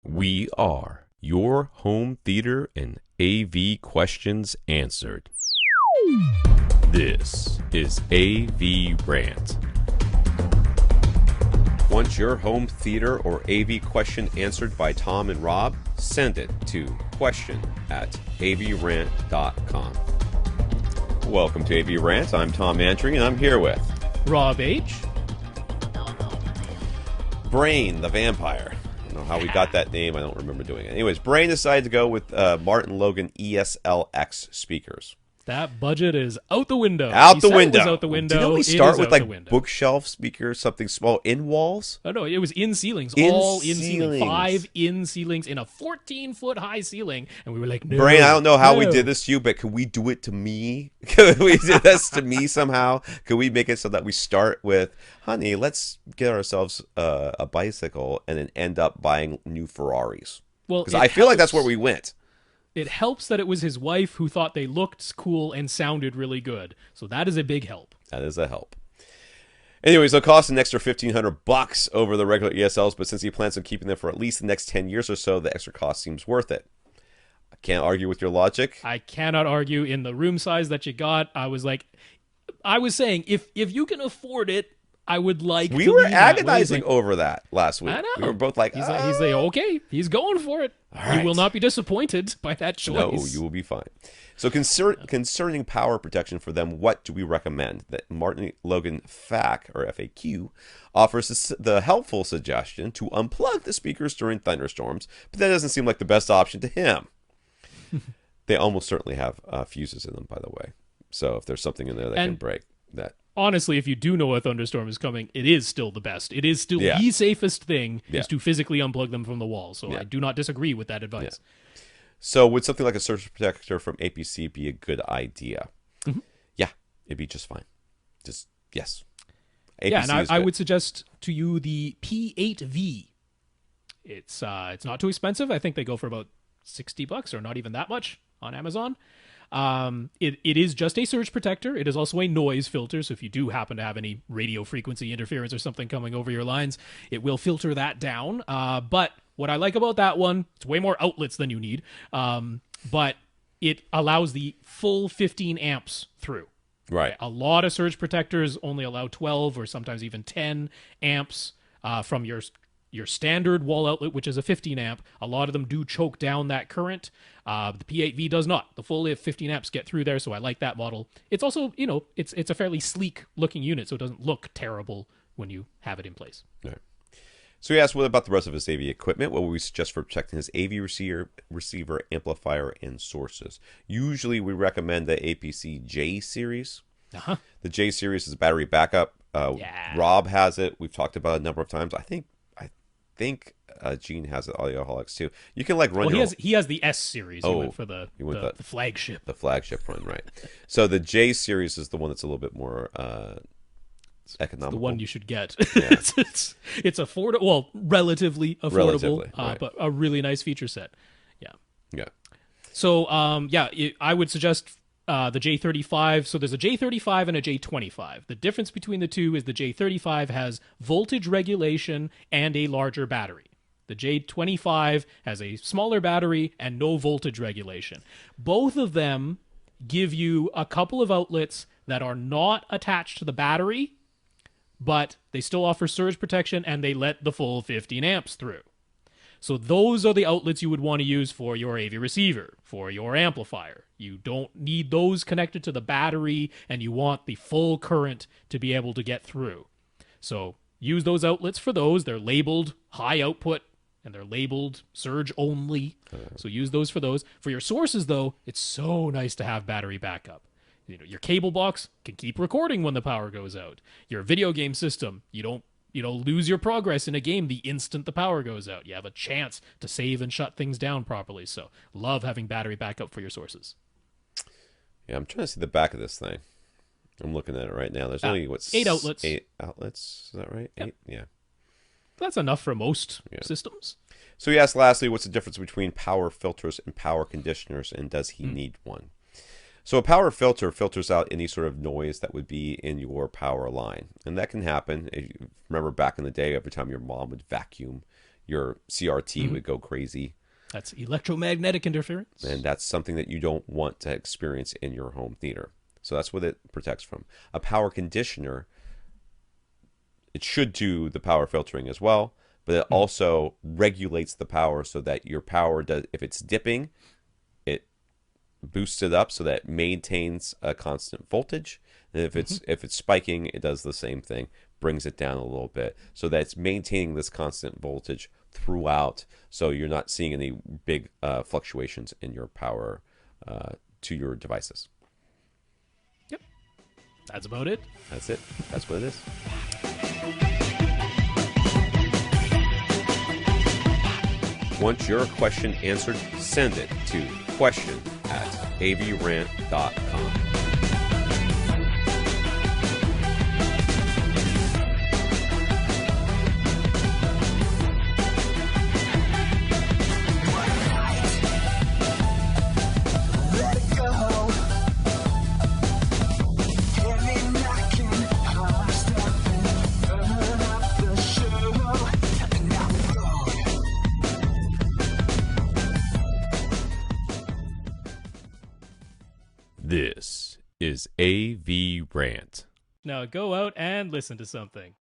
We are your home theater and AV questions answered. This is AVRant. Want your home theater or AV question answered by Tom and Rob? Send it to question@avrant.com. Welcome to AVRant. I'm Tom Andry, and I'm here with Rob H. Brain, the vampire. I don't know how we got that name. I don't remember doing it. Anyways, Brain decided to go with Martin Logan ESLX speakers. That budget is out the window. Out the He said window. it was out the window. Didn't we It start is with out the like window. bookshelf speakers, something small, in walls? Oh no, it was in ceilings. In All in ceilings. ceilings. 5 in ceilings in a 14-foot high ceiling. And we were like, no. Brain, I don't know how we no. did this to you, but could we do it to me? Could we do this to me somehow? Could we make it so that we start with, honey, let's get ourselves a bicycle and then end up buying new Ferraris? Well, Because I feel like that's where we went. It helps that it was his wife who thought they looked cool and sounded really good. So that is a big help. That is a help. Anyways, they'll cost an extra $1,500 over the regular ESLs, but since he plans on keeping them for at least the next 10 years or so, the extra cost seems worth it. I can't argue with your logic. I cannot argue. In the room size that you got, I was saying, if you can afford it, I would like We to were lean that way. agonizing over that last week. I know. We were both like, He's like, okay, he's going for it. right. You will not be disappointed by that choice. no, you will be fine. So concerning power protection for them, what do we recommend? That Martin Logan FAQ, or FAQ, offers the helpful suggestion to unplug the speakers during thunderstorms, but that doesn't seem like the best option to him. They almost certainly have fuses in them, by the way. So if there's something in there that can break that. Honestly, if you do know a thunderstorm is coming, it is still the best. It is still the safest thing is to physically unplug them from the wall. So I do not disagree with that advice. Yeah. So would something like a surge protector from APC be a good idea? Mm-hmm. Yeah, it'd be just fine. Just, yes. APC Yeah, and is I good. would suggest to you the P8V. It's not too expensive. I think they go for about $60 or not even that much on Amazon. It is just a surge protector. It is also a noise filter, so if you do happen to have any radio frequency interference or something coming over your lines, it will filter that down. But what I like about that one, it's way more outlets than you need, but it allows the full 15 amps through. Right. A lot of surge protectors only allow 12 or sometimes even 10 amps from your standard wall outlet, which is a 15 amp. A lot of them do choke down that current. The P8V does not. The full 15 amps get through there, so I like that model. It's also, it's a fairly sleek looking unit, so it doesn't look terrible when you have it in place. Right. So he asked, what about the rest of his AV equipment? What would we suggest for protecting his AV receiver, amplifier, and sources? Usually we recommend the APC J series. Uh-huh. The J series is battery backup. Rob has it. We've talked about it a number of times. I think Gene has it, Audioholics too. You can like run. Well, he has the S series. He went for the flagship. The flagship run, right? So the J series is the one that's a little bit more economical. The one you should get. Yeah. it's affordable. Well, relatively affordable, right. but a really nice feature set. Yeah. Yeah. So I would suggest the J35. So there's a J35 and a J25. The difference between the two is the J35 has voltage regulation and a larger battery. The J25 has a smaller battery and no voltage regulation. Both of them give you a couple of outlets that are not attached to the battery, but they still offer surge protection and they let the full 15 amps through. So those are the outlets you would want to use for your AV receiver, for your amplifier. You don't need those connected to the battery, and you want the full current to be able to get through. So use those outlets for those. They're labeled high output, and they're labeled surge only. So use those for those. For your sources, though, it's so nice to have battery backup. Your cable box can keep recording when the power goes out. Your video game system, you don't lose your progress in a game the instant the power goes out. You have a chance to save and shut things down properly. So love having battery backup for your sources. Yeah, I'm trying to see the back of this thing. I'm looking at it right now. There's only 8 outlets. 8 outlets. Is that right? Yep. 8? Yeah. That's enough for most systems. So he asked lastly, what's the difference between power filters and power conditioners, and does he need one? So a power filter filters out any sort of noise that would be in your power line. And that can happen. If you remember back in the day, every time your mom would vacuum, your CRT would go crazy. That's electromagnetic interference. And that's something that you don't want to experience in your home theater. So that's what it protects from. A power conditioner, it should do the power filtering as well, but it also regulates the power so that your power does, if it's dipping, it boosts it up so that it maintains a constant voltage. And if it's spiking, it does the same thing, brings it down a little bit so that it's maintaining this constant voltage throughout, so you're not seeing any big fluctuations in your power to your devices. Yep. That's about it. That's it. That's what it is. Want your question answered? Send it to question@avrant.com. This is AVRant. Now go out and listen to something.